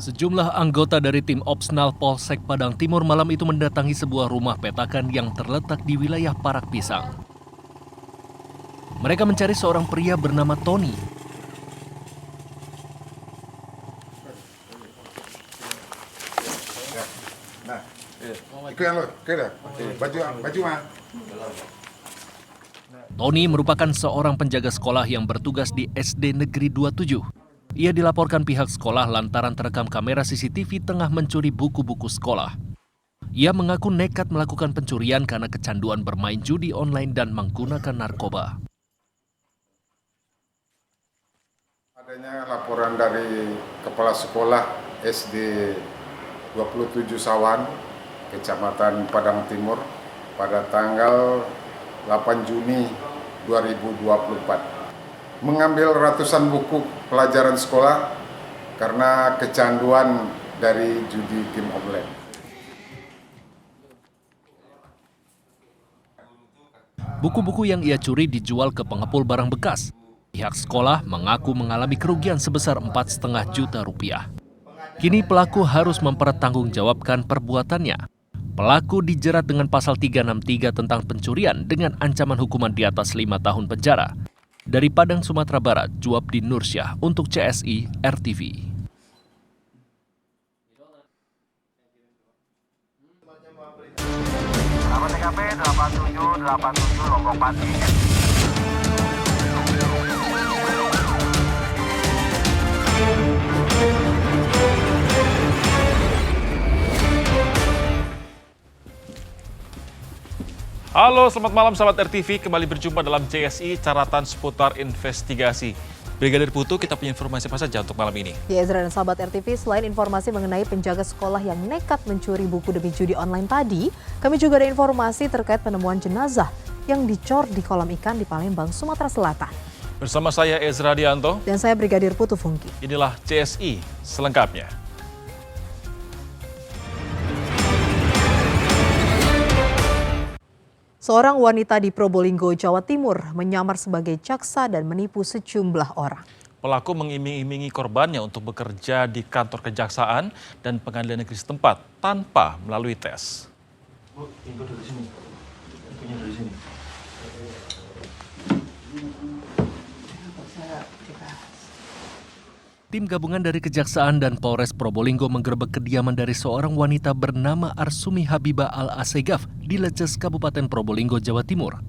Sejumlah anggota dari tim Opsnal Polsek Padang Timur malam itu mendatangi sebuah rumah petakan yang terletak di wilayah Parak Pisang. Mereka mencari seorang pria bernama Tony. Nah, itu yang lo, baju mah. Tony merupakan seorang penjaga sekolah yang bertugas di SD Negeri 27. Ia dilaporkan pihak sekolah lantaran terekam kamera CCTV tengah mencuri buku-buku sekolah. Ia mengaku nekat melakukan pencurian karena kecanduan bermain judi online dan menggunakan narkoba. Adanya laporan dari Kepala Sekolah SD 27 Sawan, Kecamatan Padang Timur, pada tanggal 8 Juni 2024. Mengambil ratusan buku pelajaran sekolah karena kecanduan dari judi game online. Buku-buku yang ia curi dijual ke pengepul barang bekas. Pihak sekolah mengaku mengalami kerugian sebesar 4,5 juta rupiah. Kini pelaku harus mempertanggungjawabkan perbuatannya. Pelaku dijerat dengan pasal 363 tentang pencurian dengan ancaman hukuman di atas 5 tahun penjara. Dari Padang, Sumatera Barat, Juwabdi Nursyah untuk CSI RTV. TKP 8787 Lombok Pati. Halo, selamat malam sahabat RTV. Kembali berjumpa dalam CSI Caratan Seputar Investigasi. Brigadir Putu, kita punya informasi apa saja untuk malam ini? Ya, Ezra dan sahabat RTV, selain informasi mengenai penjaga sekolah yang nekat mencuri buku demi judi online tadi, kami juga ada informasi terkait penemuan jenazah yang dicor di kolam ikan di Palembang, Sumatera Selatan. Bersama saya Ezra Dianto. Dan saya Brigadir Putu Fungki. Inilah CSI selengkapnya. Seorang wanita di Probolinggo, Jawa Timur menyamar sebagai jaksa dan menipu sejumlah orang. Pelaku mengiming-imingi korbannya untuk bekerja di kantor kejaksaan dan pengadilan negeri setempat tanpa melalui tes. Bu, info dari sini. Infonya dari sini. Tim gabungan dari Kejaksaan dan Polres Probolinggo menggerebek kediaman dari seorang wanita bernama Arsumi Habibah Al-Asegaf di Leces, Kabupaten Probolinggo, Jawa Timur.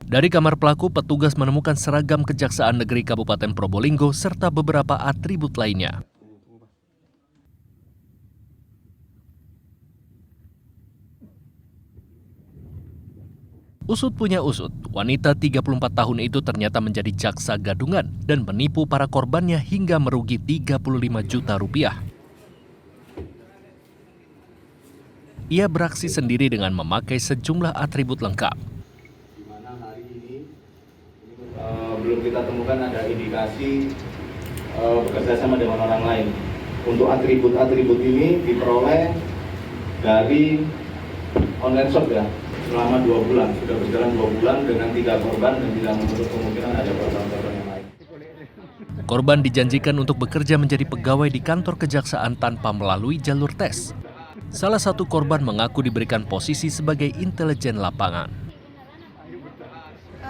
Dari kamar pelaku, petugas menemukan seragam Kejaksaan Negeri Kabupaten Probolinggo serta beberapa atribut lainnya. Usut punya usut, wanita 34 tahun itu ternyata menjadi jaksa gadungan dan menipu para korbannya hingga merugi 35 juta rupiah. Ia beraksi sendiri dengan memakai sejumlah atribut lengkap. Di mana hari ini belum kita temukan ada indikasi bekerja sama dengan orang lain. Untuk atribut-atribut ini diperoleh dari online shop ya. Selama 2 bulan, sudah berjalan 2 bulan dengan 3 korban dan tidak menutup kemungkinan ada korban-korban yang lain. Korban dijanjikan untuk bekerja menjadi pegawai di kantor kejaksaan tanpa melalui jalur tes. Salah satu korban mengaku diberikan posisi sebagai intelijen lapangan.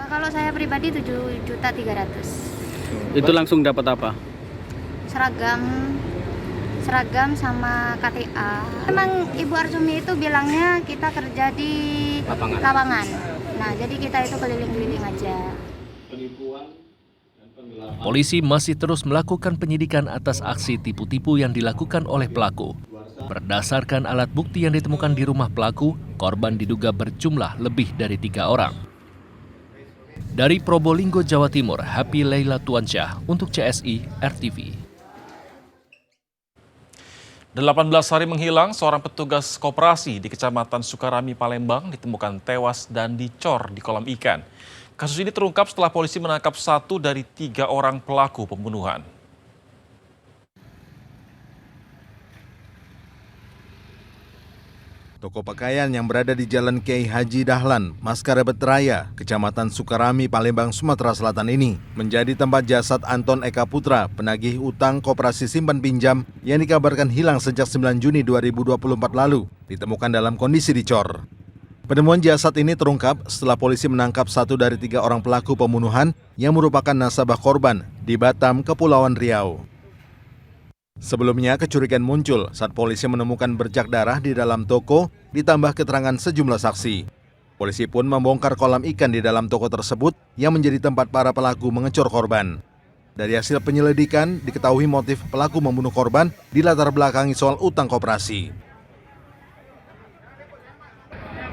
Kalau saya pribadi 7.300.000. Itu langsung dapat apa? Seragam sama KTA. Memang Ibu Arsumi itu bilangnya kita kerja di lapangan. Nah, jadi kita itu keliling-keliling aja. Polisi masih terus melakukan penyidikan atas aksi tipu-tipu yang dilakukan oleh pelaku. Berdasarkan alat bukti yang ditemukan di rumah pelaku, korban diduga berjumlah lebih dari 3 orang. Dari Probolinggo, Jawa Timur, Happy Leila Tuansyah untuk CSI RTV. 18 hari menghilang, seorang petugas koperasi di Kecamatan Sukarami, Palembang ditemukan tewas dan dicor di kolam ikan. Kasus ini terungkap setelah polisi menangkap 1 dari 3 orang pelaku pembunuhan. Toko pakaian yang berada di Jalan Kiai Haji Dahlan, Maskarebet Raya, Kecamatan Sukarami, Palembang, Sumatera Selatan ini menjadi tempat jasad Anton Eka Putra, penagih utang Koperasi Simpan Pinjam yang dikabarkan hilang sejak 9 Juni 2024 lalu, ditemukan dalam kondisi dicor. Penemuan jasad ini terungkap setelah polisi menangkap 1 dari 3 orang pelaku pembunuhan yang merupakan nasabah korban di Batam, Kepulauan Riau. Sebelumnya, kecurigaan muncul saat polisi menemukan bercak darah di dalam toko, ditambah keterangan sejumlah saksi. Polisi pun membongkar kolam ikan di dalam toko tersebut yang menjadi tempat para pelaku mengecor korban. Dari hasil penyelidikan, diketahui motif pelaku membunuh korban dilatar belakangi soal utang koperasi.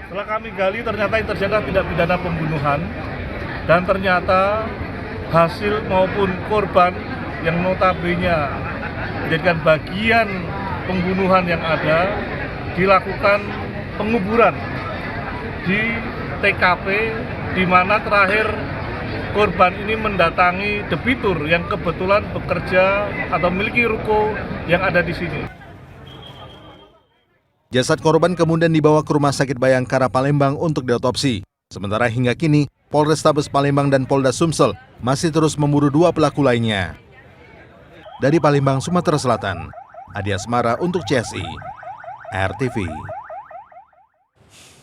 Setelah kami gali, ternyata yang terjadi tindak pidana pembunuhan, dan ternyata hasil maupun korban yang notabene menjadikan bagian pembunuhan yang ada dilakukan penguburan di TKP, di mana terakhir korban ini mendatangi debitur yang kebetulan bekerja atau memiliki ruko yang ada di sini. Jasad korban kemudian dibawa ke Rumah Sakit Bayangkara Palembang untuk diotopsi. Sementara hingga kini, Polrestabes Palembang dan Polda Sumsel masih terus memburu 2 pelaku lainnya. Dari Palembang, Sumatera Selatan, Adi Asmara untuk CSI, RTV.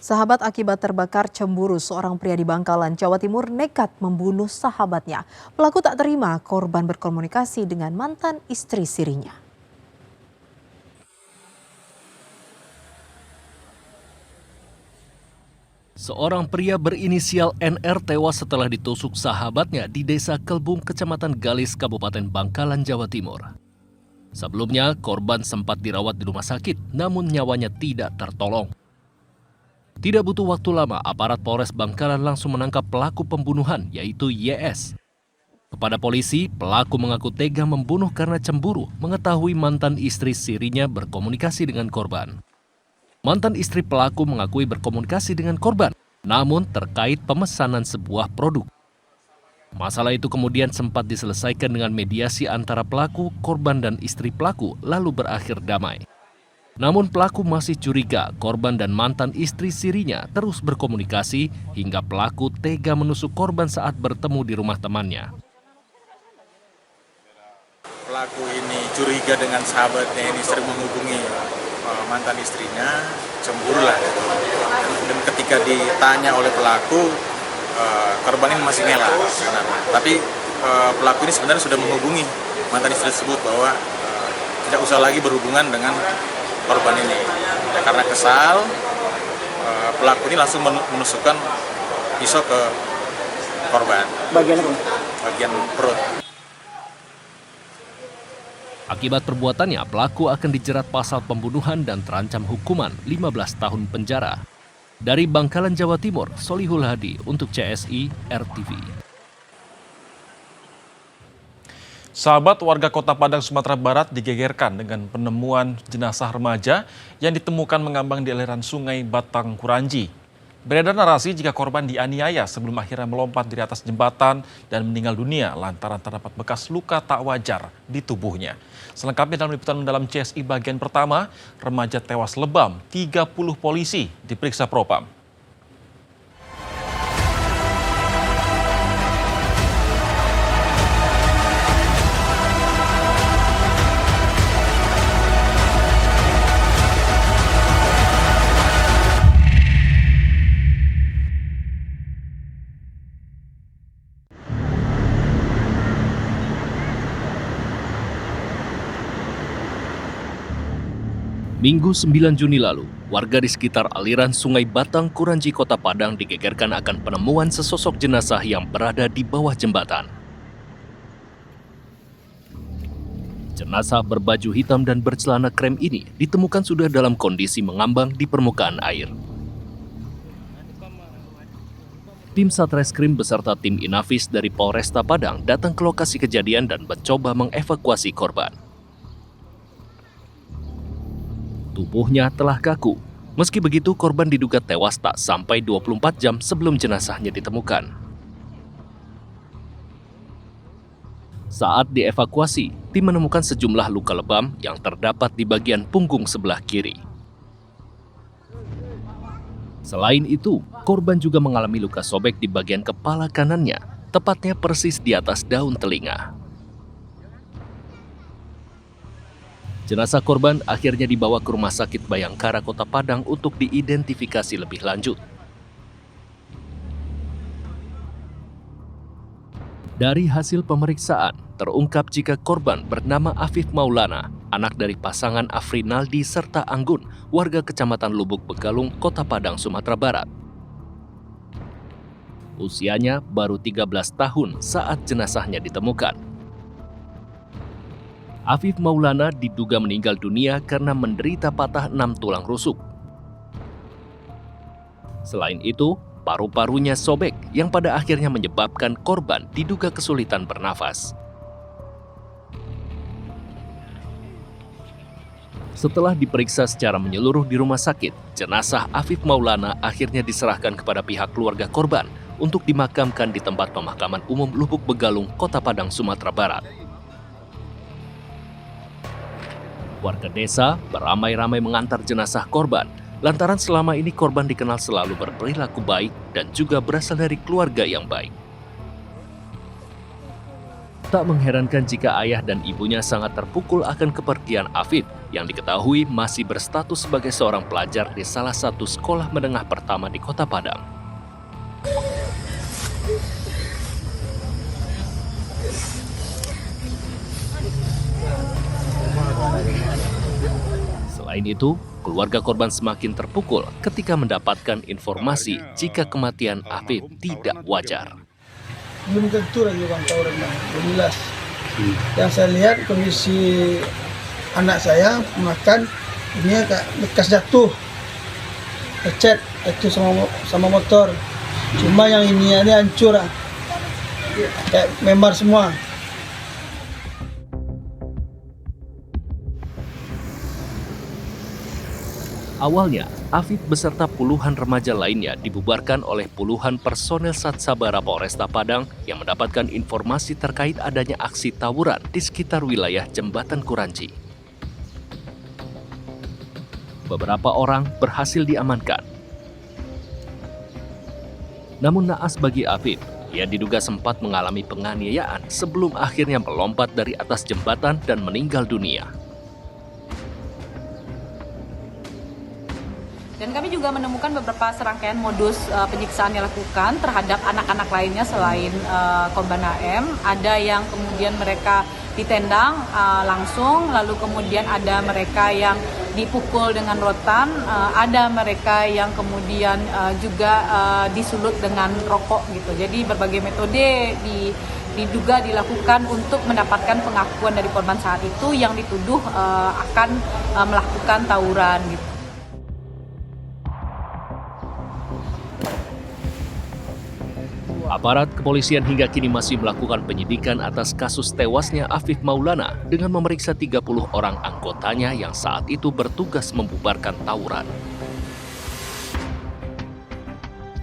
Sahabat akibat terbakar cemburu, seorang pria di Bangkalan, Jawa Timur nekat membunuh sahabatnya. Pelaku tak terima korban berkomunikasi dengan mantan istri sirinya. Seorang pria berinisial NR tewas setelah ditusuk sahabatnya di Desa Kelbung, Kecamatan Galis, Kabupaten Bangkalan, Jawa Timur. Sebelumnya, korban sempat dirawat di rumah sakit, namun nyawanya tidak tertolong. Tidak butuh waktu lama, aparat Polres Bangkalan langsung menangkap pelaku pembunuhan, yaitu YS. Kepada polisi, pelaku mengaku tega membunuh karena cemburu mengetahui mantan istri sirinya berkomunikasi dengan korban. Mantan istri pelaku mengakui berkomunikasi dengan korban, namun terkait pemesanan sebuah produk. Masalah itu kemudian sempat diselesaikan dengan mediasi antara pelaku, korban, dan istri pelaku, lalu berakhir damai. Namun pelaku masih curiga korban dan mantan istri sirinya terus berkomunikasi hingga pelaku tega menusuk korban saat bertemu di rumah temannya. Pelaku ini curiga dengan sahabatnya ini sering menghubungi mantan istrinya, cemburu lah. Dan ketika ditanya oleh pelaku, korban ini masih ngelak sebenarnya. Tapi pelaku ini sebenarnya sudah menghubungi mantan istri tersebut bahwa tidak usah lagi berhubungan dengan korban ini. Ya, karena kesal, pelaku ini langsung menusukkan pisau ke korban. Bagian apa? Bagian perut. Akibat perbuatannya, pelaku akan dijerat pasal pembunuhan dan terancam hukuman 15 tahun penjara. Dari Bangkalan, Jawa Timur, Solihul Hadi untuk CSI RTV. Sahabat, warga Kota Padang, Sumatera Barat digegerkan dengan penemuan jenazah remaja yang ditemukan mengambang di aliran sungai Batang Kuranji. Beredar narasi jika korban dianiaya sebelum akhirnya melompat dari atas jembatan dan meninggal dunia lantaran terdapat bekas luka tak wajar di tubuhnya. Selengkapnya dalam liputan mendalam CSI bagian pertama, remaja tewas lebam, 30 polisi diperiksa Propam. Minggu 9 Juni lalu, warga di sekitar aliran sungai Batang Kuranji, Kota Padang digegerkan akan penemuan sesosok jenazah yang berada di bawah jembatan. Jenazah berbaju hitam dan bercelana krem ini ditemukan sudah dalam kondisi mengambang di permukaan air. Tim Satreskrim beserta tim Inafis dari Polresta Padang datang ke lokasi kejadian dan mencoba mengevakuasi korban. Tubuhnya telah kaku. Meski begitu, korban diduga tewas tak sampai 24 jam sebelum jenazahnya ditemukan. Saat dievakuasi, tim menemukan sejumlah luka lebam yang terdapat di bagian punggung sebelah kiri. Selain itu, korban juga mengalami luka sobek di bagian kepala kanannya, tepatnya persis di atas daun telinga. Jenazah korban akhirnya dibawa ke Rumah Sakit Bayangkara Kota Padang untuk diidentifikasi lebih lanjut. Dari hasil pemeriksaan, terungkap jika korban bernama Afif Maulana, anak dari pasangan Afrinaldi serta Anggun, warga Kecamatan Lubuk Begalung, Kota Padang, Sumatera Barat. Usianya baru 13 tahun saat jenazahnya ditemukan. Afif Maulana diduga meninggal dunia karena menderita patah 6 tulang rusuk. Selain itu, paru-parunya sobek yang pada akhirnya menyebabkan korban diduga kesulitan bernafas. Setelah diperiksa secara menyeluruh di rumah sakit, jenazah Afif Maulana akhirnya diserahkan kepada pihak keluarga korban untuk dimakamkan di tempat pemakaman umum Lubuk Begalung, Kota Padang, Sumatera Barat. Warga desa beramai-ramai mengantar jenazah korban, lantaran selama ini korban dikenal selalu berperilaku baik dan juga berasal dari keluarga yang baik. Tak mengherankan jika ayah dan ibunya sangat terpukul akan kepergian Afif yang diketahui masih berstatus sebagai seorang pelajar di salah satu sekolah menengah pertama di Kota Padang. Selain itu, keluarga korban semakin terpukul ketika mendapatkan informasi jika kematian Afif tidak wajar. Belum tentu lagi bang tahu renang, belum jelas. Yang saya lihat kondisi anak saya makan ini kayak bekas jatuh, lecet itu sama motor. Cuma yang ini hancur, kayak memar semua. Awalnya, Afif beserta puluhan remaja lainnya dibubarkan oleh puluhan personel Satsabara Polresta Padang yang mendapatkan informasi terkait adanya aksi tawuran di sekitar wilayah Jembatan Kuranci. Beberapa orang berhasil diamankan. Namun naas bagi Afif, ia diduga sempat mengalami penganiayaan sebelum akhirnya melompat dari atas jembatan dan meninggal dunia. Dan kami juga menemukan beberapa serangkaian modus penyiksaan yang dilakukan terhadap anak-anak lainnya selain korban AM. Ada yang kemudian mereka ditendang langsung, lalu kemudian ada mereka yang dipukul dengan rotan, ada mereka yang kemudian juga disulut dengan rokok gitu. Jadi berbagai metode diduga dilakukan untuk mendapatkan pengakuan dari korban saat itu yang dituduh akan melakukan tawuran gitu. Aparat kepolisian hingga kini masih melakukan penyidikan atas kasus tewasnya Afif Maulana dengan memeriksa 30 orang anggotanya yang saat itu bertugas membubarkan tawuran.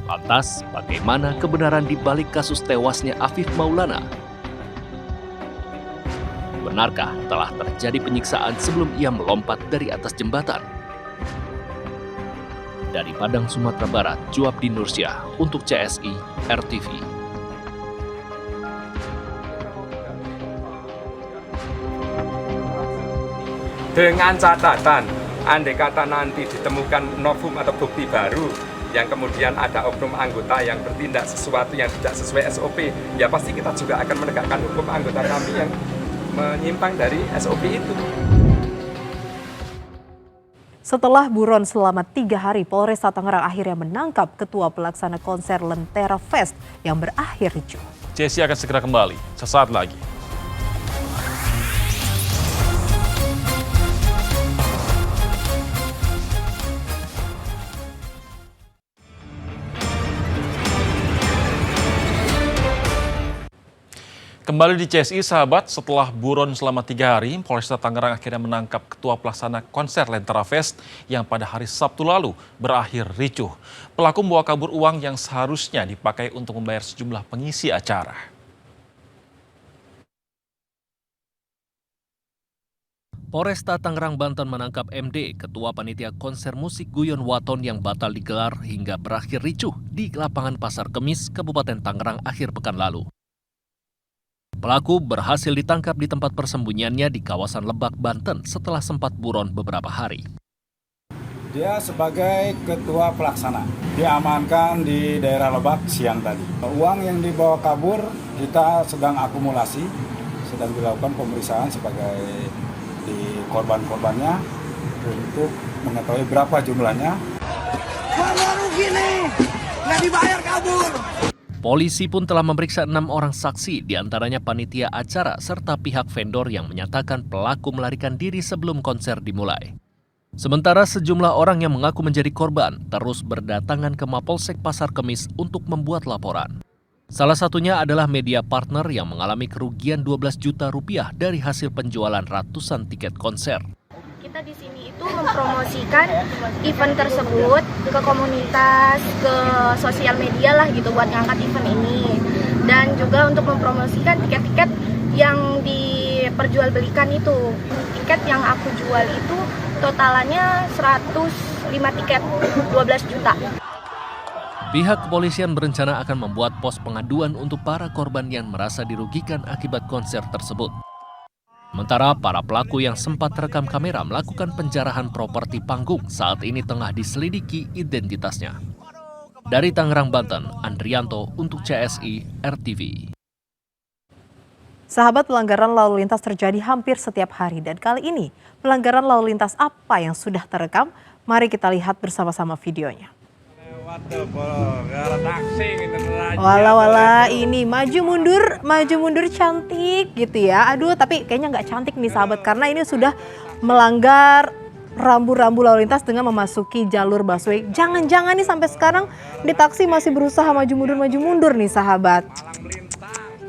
Lantas, bagaimana kebenaran di balik kasus tewasnya Afif Maulana? Benarkah telah terjadi penyiksaan sebelum ia melompat dari atas jembatan? Dari Padang, Sumatera Barat, Juabdi Nursyah untuk CSI RTV. Dengan catatan, andai kata nanti ditemukan novum atau bukti baru yang kemudian ada oknum anggota yang bertindak sesuatu yang tidak sesuai SOP, ya pasti kita juga akan menegakkan hukum anggota kami yang menyimpang dari SOP itu. Setelah buron selama 3 hari, Polresta Tangerang akhirnya menangkap Ketua Pelaksana Konser Lentera Fest yang berakhir ricuh. Jesse akan segera kembali sesaat lagi. Kembali di CSI, sahabat, setelah buron selama 3 hari, Polresta Tangerang akhirnya menangkap Ketua Pelaksana Konser Lentera Fest yang pada hari Sabtu lalu berakhir ricuh. Pelaku membawa kabur uang yang seharusnya dipakai untuk membayar sejumlah pengisi acara. Polresta Tangerang, Banten menangkap MD, ketua panitia konser musik Guyon Waton yang batal digelar hingga berakhir ricuh di lapangan Pasar Kemis, Kabupaten Tangerang akhir pekan lalu. Pelaku berhasil ditangkap di tempat persembunyiannya di kawasan Lebak, Banten setelah sempat buron beberapa hari. Dia sebagai ketua pelaksana, diamankan di daerah Lebak siang tadi. Uang yang dibawa kabur kita sedang akumulasi, sedang dilakukan pemeriksaan sebagai di korban-korbannya untuk mengetahui berapa jumlahnya. Rugi nih, nggak dibayar kabur. Polisi pun telah memeriksa 6 orang saksi, diantaranya panitia acara serta pihak vendor yang menyatakan pelaku melarikan diri sebelum konser dimulai. Sementara sejumlah orang yang mengaku menjadi korban terus berdatangan ke Mapolsek Pasar Kemis untuk membuat laporan. Salah satunya adalah media partner yang mengalami kerugian 12 juta rupiah dari hasil penjualan ratusan tiket konser. Kita di sini itu mempromosikan event tersebut ke komunitas, ke sosial media lah gitu buat ngangkat event ini. Dan juga untuk mempromosikan tiket-tiket yang diperjualbelikan itu. Tiket yang aku jual itu totalannya 105 tiket, 12 juta. Pihak kepolisian berencana akan membuat pos pengaduan untuk para korban yang merasa dirugikan akibat konser tersebut. Sementara para pelaku yang sempat terekam kamera melakukan penjarahan properti panggung saat ini tengah diselidiki identitasnya. Dari Tangerang, Banten, Andrianto untuk CSI RTV. Sahabat, pelanggaran lalu lintas terjadi hampir setiap hari dan kali ini pelanggaran lalu lintas apa yang sudah terekam? Mari kita lihat bersama-sama videonya. Wala ini maju mundur cantik gitu ya. Aduh, tapi kayaknya nggak cantik nih sahabat karena ini sudah melanggar rambu-rambu lalu lintas dengan memasuki jalur busway. Jangan-jangan nih sampai sekarang di taksi masih berusaha maju mundur nih sahabat.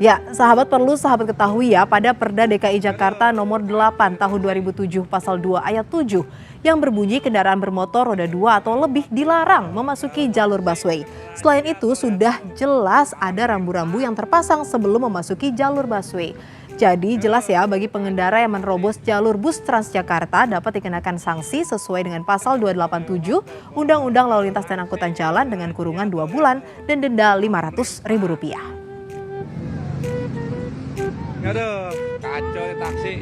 Ya, sahabat, perlu sahabat ketahui ya, pada Perda DKI Jakarta nomor 8 tahun 2007 pasal 2 ayat 7 yang berbunyi kendaraan bermotor roda 2 atau lebih dilarang memasuki jalur busway. Selain itu sudah jelas ada rambu-rambu yang terpasang sebelum memasuki jalur busway. Jadi jelas ya bagi pengendara yang menerobos jalur bus Transjakarta dapat dikenakan sanksi sesuai dengan pasal 287 Undang-Undang Lalu Lintas dan Angkutan Jalan dengan kurungan 2 bulan dan denda Rp500.000. Aduh, kacau di taksi.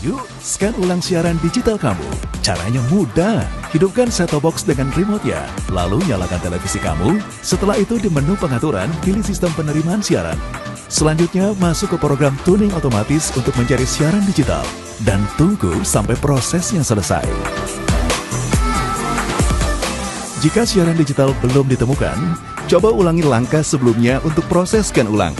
Yuk, scan ulang siaran digital kamu. Caranya mudah. Hidupkan set-top box dengan remote-nya. Lalu nyalakan televisi kamu. Setelah itu di menu pengaturan, pilih sistem penerimaan siaran. Selanjutnya, masuk ke program tuning otomatis untuk mencari siaran digital. Dan tunggu sampai prosesnya selesai. Jika siaran digital belum ditemukan, coba ulangi langkah sebelumnya untuk proses scan ulang.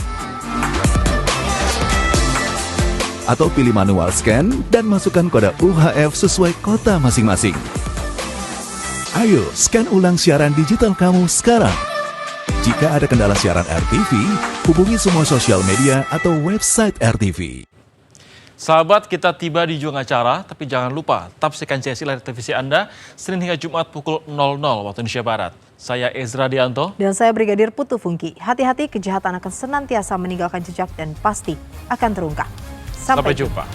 Atau pilih manual scan dan masukkan kode UHF sesuai kota masing-masing. Ayo, scan ulang siaran digital kamu sekarang. Jika ada kendala siaran RTV, hubungi semua sosial media atau website RTV. Sahabat, kita tiba di ujung acara, tapi jangan lupa tetap saksikan CSI layar televisi Anda Senin hingga Jumat pukul 00 waktu Indonesia Barat. Saya Ezra Dianto. Dan saya Brigadir Putu Fungki. Hati-hati, kejahatan akan senantiasa meninggalkan jejak dan pasti akan terungkap. Sampai jumpa.